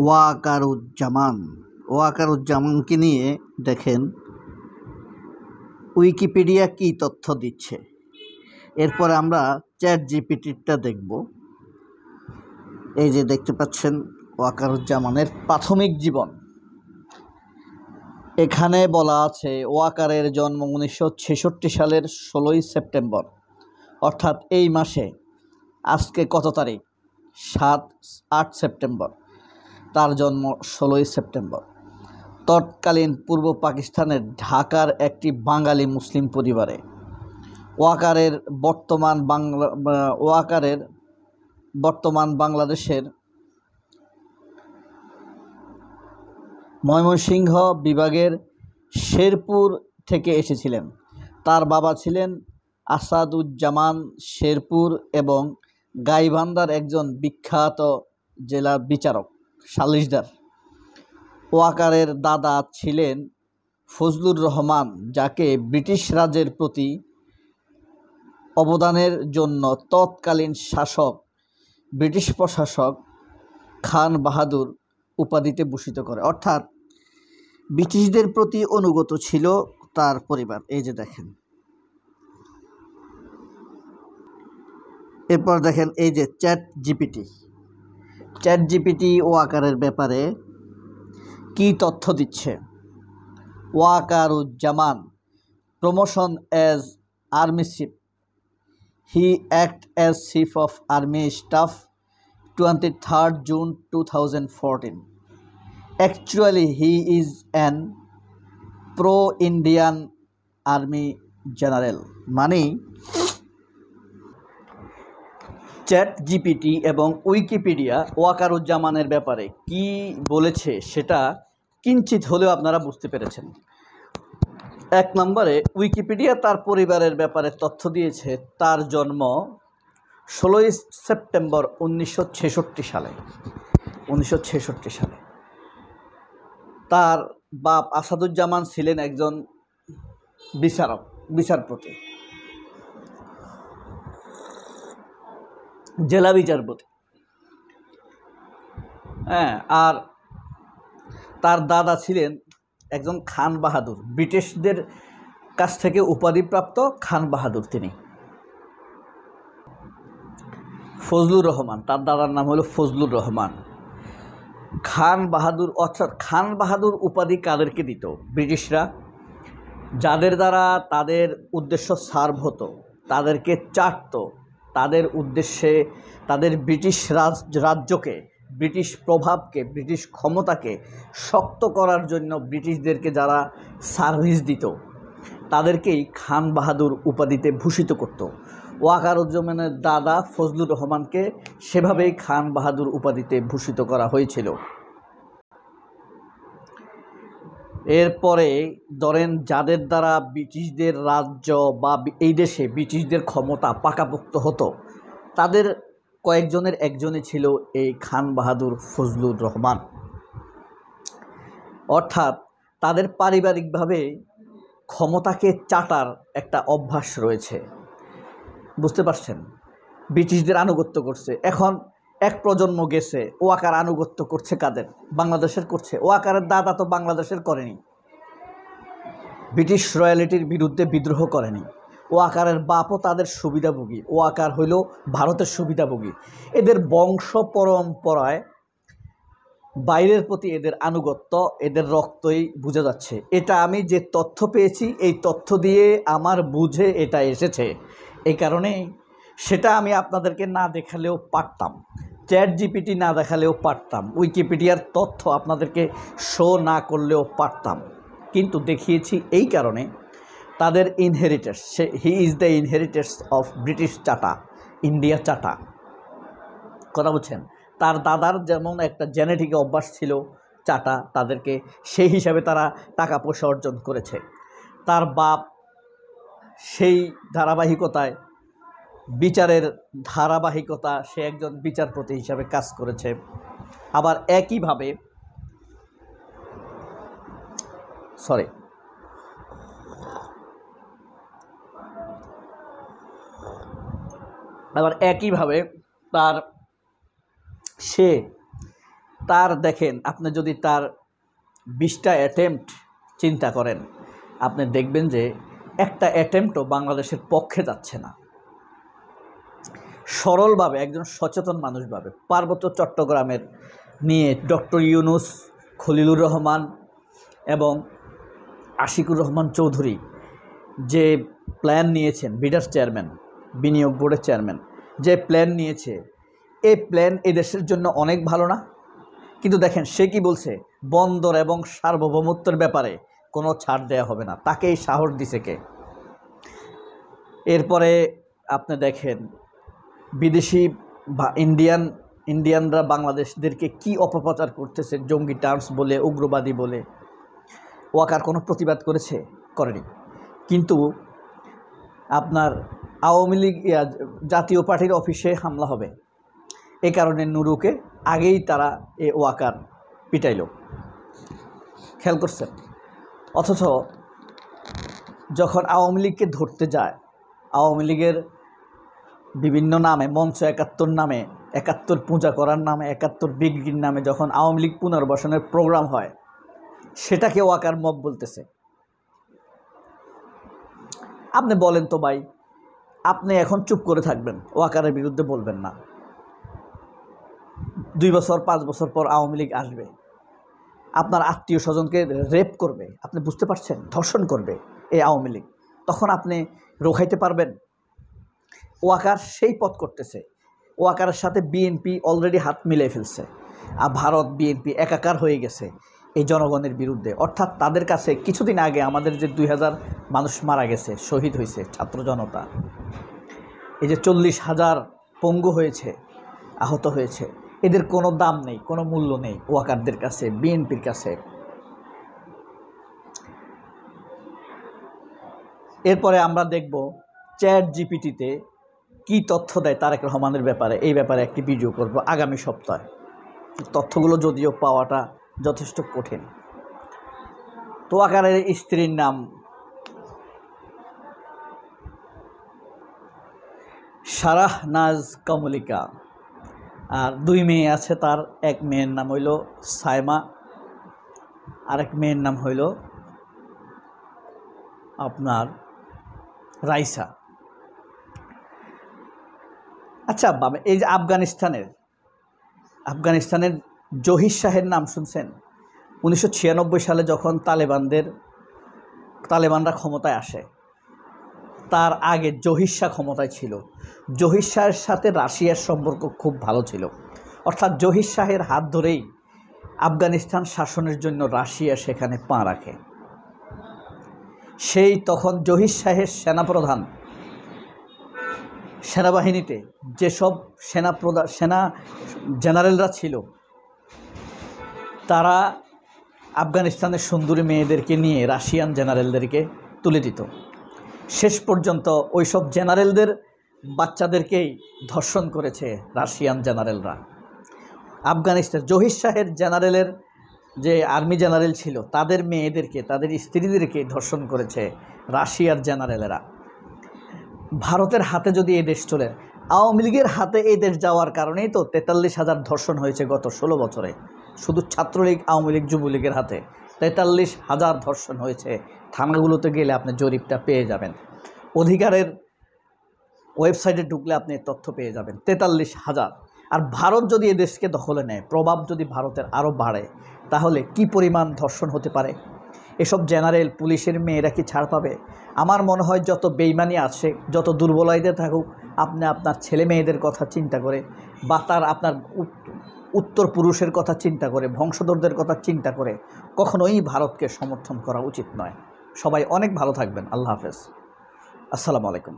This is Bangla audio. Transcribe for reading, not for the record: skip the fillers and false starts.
ওয়াকারুজ্জামান। ওয়াকারুজ্জামানকে নিয়ে দেখেন উইকিপিডিয়া কি তথ্য দিচ্ছে। এরপরে আমরা চ্যাট জিপিটিটা দেখব। এই যে দেখতে পাচ্ছেন ওয়াকারুজ্জামানের প্রাথমিক জীবন। এখানে বলা আছে ওয়াকারের জন্ম 1966 সালের 16ই সেপ্টেম্বর, অর্থাৎ এই মাসে। আজকে কত তারিখ? 8 সেপ্টেম্বর। তার জন্ম 16ই সেপ্টেম্বর তৎকালীন পূর্ব পাকিস্তানের ঢাকার একটি বাঙালি মুসলিম পরিবারে। ওয়াকারের বর্তমান বাংলাদেশের ময়মনসিংহ বিভাগের শেরপুর থেকে এসেছিলেন। তার বাবা ছিলেন আসাদুজ্জামান শেরপুর এবং গাইবান্ধার একজন বিখ্যাত জেলা বিচারক, সালিসদার। ওয়াকারের দাদা ছিলেন ফজলুর রহমান, যাকে ব্রিটিশ রাজের প্রতি অবদানের জন্য তৎকালীন ব্রিটিশ প্রশাসক খান বাহাদুর উপাধিতে ভূষিত করে। অর্থাৎ ব্রিটিশদের প্রতি অনুগত ছিল তার পরিবার। এই যে দেখেন, এরপর দেখেন এই যে চ্যাট জিপিটি ওয়াকারের ব্যাপারে কি তথ্য দিচ্ছে। Wakeruzzaman promotion as army chief, he act as chief of army staff 23rd June 2014. Actually, he is an pro-Indian army general. মানে চ্যাট জিপিটি এবং উইকিপিডিয়া ওয়াকারুজ্জামানের ব্যাপারে কি বলেছে সেটা কিঞ্চিত হলেও আপনারা বুঝতে পেরেছেন। 1 নম্বরে উইকিপিডিয়া তার পরিবারের ব্যাপারে তথ্য দিয়েছে। তার জন্ম 16ই সেপ্টেম্বর 1966 সালে। তার বাপ আসাদুজ্জামান ছিলেন একজন বিচারপতি, জেলা বিচারপতি। আর তার দাদা ছিলেন একজন খান বাহাদুর, ব্রিটিশদের কাছ থেকে উপাধিপ্রাপ্ত খান বাহাদুর। তিনি ফজলুর রহমান, তার দাদার নাম হলো ফজলুর রহমান। খান বাহাদুর, অর্থাৎ খান বাহাদুর উপাধি কাদেরকে দিত? ব্রিটিশরা, যাদের দ্বারা তাদের উদ্দেশ্য সার্ভ হতো, তাদেরকে চাটত, তাদের উদ্দেশ্যে তাদের ব্রিটিশ রাজ্যকে, ব্রিটিশ প্রভাবকে, ব্রিটিশ ক্ষমতাকে শক্ত করার জন্য ব্রিটিশদেরকে যারা সার্ভিস দিত, তাদেরকেই খান বাহাদুর উপাধিতে ভূষিত করত। ওয়াকারুজ্জামানের দাদা ফজলুর রহমানকে সেভাবেই খান বাহাদুর উপাধিতে ভূষিত করা হয়েছিল। এরপরে ধরেন যাদের দ্বারা ব্রিটিশদের রাজ্য বা এই দেশে ব্রিটিশদের ক্ষমতা পাকাপোক্ত হতো, তাদের কয়েকজনের একজনই ছিল এই খান বাহাদুর ফজলুর রহমান। অর্থাৎ তাদের পারিবারিকভাবে ক্ষমতাকে চাটার একটা অভ্যাস রয়েছে। বুঝতে পারছেন? ব্রিটিশদের আনুগত্য করছে। এখন এক প্রজন্ম গেছে, ওয়াকার আনুগত্য করছে কাদের? বাংলাদেশের করছে। ওয়াকারের দাদা তো বাংলাদেশের করেনি, ব্রিটিশ রয়্যালিটির বিরুদ্ধে বিদ্রোহ করেনি। ওয়াকারের বাপও তাদের সুবিধাভোগী, ওয়াকার হইল ভারতের সুবিধাভোগী। এদের বংশ পরম্পরায় বাইরের প্রতি এদের আনুগত্য, এদের রক্তই বোঝা যাচ্ছে। এটা আমি যে তথ্য পেয়েছি, এই তথ্য দিয়ে আমার বুঝে এটা এসেছে। এই কারণে সেটা আমি আপনাদেরকে না দেখালেও পারতাম, চ্যাট জিপিটি না দেখালেও পারতাম, উইকিপিডিয়ার তথ্য আপনাদেরকে শো না করলেও পারতাম, কিন্তু দেখিয়েছি এই কারণে তাদের inheritance, he is the inheritance of British চাটা, ইন্ডিয়া চাটা। কথা বলছেন? তার দাদার যেমন একটা জেনেটিক অভ্যাস ছিল চাটা, তাদেরকে সেই হিসাবে তারা টাকা পয়সা অর্জন করেছে। তার বাপ সেই ধারাবাহিকতায়, বিচারের ধারাবাহিকতা, সে একজন বিচারপতি হিসাবে কাজ করেছে। আবার একইভাবে তার সে তার দেখেন, আপনি যদি তার 20টা অ্যাটেম্পট চিন্তা করেন, আপনি দেখবেন যে একটা অ্যাটেম্পটও বাংলাদেশের পক্ষে যাচ্ছে না। সরলভাবে একজন সচেতন মানুষভাবে পার্বত্য চট্টগ্রামের নিয়ে ডক্টর ইউনূস, খলিলুর রহমান এবং আশিকুর রহমান চৌধুরী যে প্ল্যান নিয়েছেন, বিডার্স চেয়ারম্যান, বিনিয়োগ বোর্ডের চেয়ারম্যান যে প্ল্যান নিয়েছে, এই প্ল্যান এই দেশের জন্য অনেক ভালো না? কিন্তু দেখেন সে কি বলছে, বন্দর এবং সার্বভৌমত্বের ব্যাপারে কোনো ছাড় দেওয়া হবে না। তাকে এই সাহস দিছে কে? এরপরে আপনি দেখেন বিদেশি বা ইন্ডিয়ানরা বাংলাদেশদেরকে কি অপপ্রচার করতেছে, জঙ্গি টার্মস বলে, উগ্রবাদী বলে। ওয়াকার কোনো প্রতিবাদ করেছে? করেনি। কিন্তু আপনার আওয়ামী লীগ জাতীয় পার্টির অফিসে হামলা হবে, এ কারণে নুরুকে আগেই তারা ওয়াকার পিটাইল, খেয়াল করছেন? অথচ যখন আওয়ামী লীগকে ধরতে যায়, আওয়ামী লীগের বিভিন্ন নামে, মঞ্চ ৭১ নামে, ৭১ পূজা করার নামে, ৭১ বিক্রির নামে যখন আওয়ামী লীগ পুনর্বাসনের প্রোগ্রাম হয়, সেটাকে ওয়াকার মব বলতেছে। আপনি বলেন তো ভাই, আপনি এখন চুপ করে থাকবেন, ওয়াকারের বিরুদ্ধে বলবেন না? 2 বছর 5 বছর পর আওয়ামী লীগ আসবে, আপনার আত্মীয় স্বজনকে রেপ করবে, আপনি বুঝতে পারছেন? ধর্ষণ করবে এই আওয়ামী লীগ, তখন আপনি রোখাইতে পারবেন? ওয়াকার সেই পথ করতেছে। ওয়াকারের সাথে বিএনপি অলরেডি হাত মিলিয়ে ফেলছে, আর ভারত বিএনপি একাকার হয়ে গেছে এই জনগণের বিরুদ্ধে। অর্থাৎ তাদের কাছে কিছুদিন আগে আমাদের যে 2000 মানুষ মারা গেছে, শহীদ হয়েছে ছাত্র জনতা, এই যে 40,000 পঙ্গু হয়েছে, আহত হয়েছে, এদের কোনো দাম নেই, কোনো মূল্য নেই ওয়াকারদের কাছে, বিএনপির কাছে। এরপরে আমরা দেখব চ্যাট জিপিটিতে কি তথ্য দেয় তারেক রহমানের ব্যাপারে। এই ব্যাপারে একটি ভিডিও করব আগামী সপ্তাহে। তথ্যগুলো যদিও পাওয়াটা যথেষ্ট কঠিন। তো ওয়াকারের স্ত্রীর নাম শাহনাজ কমলিকা, আর 2 মেয়ে আছে তার। এক মেয়ের নাম হইল সাইমা, আরেক মেয়ের নাম হইল আপনার রাইসা। আচ্ছা, এই যে আফগানিস্তানের জহির শাহের নাম শুনছেন? 1996 সালে যখন তালেবানরা ক্ষমতায় আসে, তার আগে জহির শাহ ক্ষমতায় ছিল। জহির শাহের সাথে রাশিয়ার সম্পর্ক খুব ভালো ছিল। অর্থাৎ জহির শাহের হাত ধরেই আফগানিস্তান শাসনের জন্য রাশিয়া সেখানে পা রাখে। সেই তখন জহির শাহের সেনাবাহিনীতে যেসব সেনা জেনারেলরা ছিল, তারা আফগানিস্তানের সুন্দরী মেয়েদেরকে নিয়ে রাশিয়ান জেনারেলদেরকে তুলে দিত। শেষ পর্যন্ত ওই সব জেনারেলদের বাচ্চাদেরকেই ধর্ষণ করেছে রাশিয়ান জেনারেলরা। আফগানিস্তান জহির শাহের জেনারেলের যে আর্মি জেনারেল ছিল, তাদের মেয়েদেরকে, তাদের স্ত্রীদেরকে ধর্ষণ করেছে রাশিয়ার জেনারেলেরা। ভারতের হাতে যদি এই দেশ চলে, আওয়ামী লীগের হাতে এই দেশ যাওয়ার কারণেই তো 43,000 ধর্ষণ হয়েছে গত 16 বছরে। শুধু ছাত্রলীগ, আওয়ামী লীগ, যুবলীগের হাতে 43,000 ধর্ষণ হয়েছে। থানাগুলোতে গেলে আপনি জরিপটা পেয়ে যাবেন, অধিকারের ওয়েবসাইটে ঢুকলে আপনি তথ্য পেয়ে যাবেন। 43,000। আর ভারত যদি এ দেশকে দখলে নেয়, প্রভাব যদি ভারতের আরও বাড়ে, তাহলে কি পরিমাণ ধর্ষণ হতে পারে? এসব জেনারেল, পুলিশের মেয়েরা কি ছাড় পাবে? আমার মনে হয় যত বেইমানি আছে, যত দুর্বলতায় থাকুক, আপনি আপনার ছেলে মেয়েদের কথা চিন্তা করে, বা আপনার উত্তর পুরুষের কথা চিন্তা করে, বংশধরদের কথা চিন্তা করে কখনোই ভারতকে সমর্থন করা উচিত নয়। সবাই অনেক ভালো থাকবেন। আল্লাহ হাফেজ। আসসালামু আলাইকুম।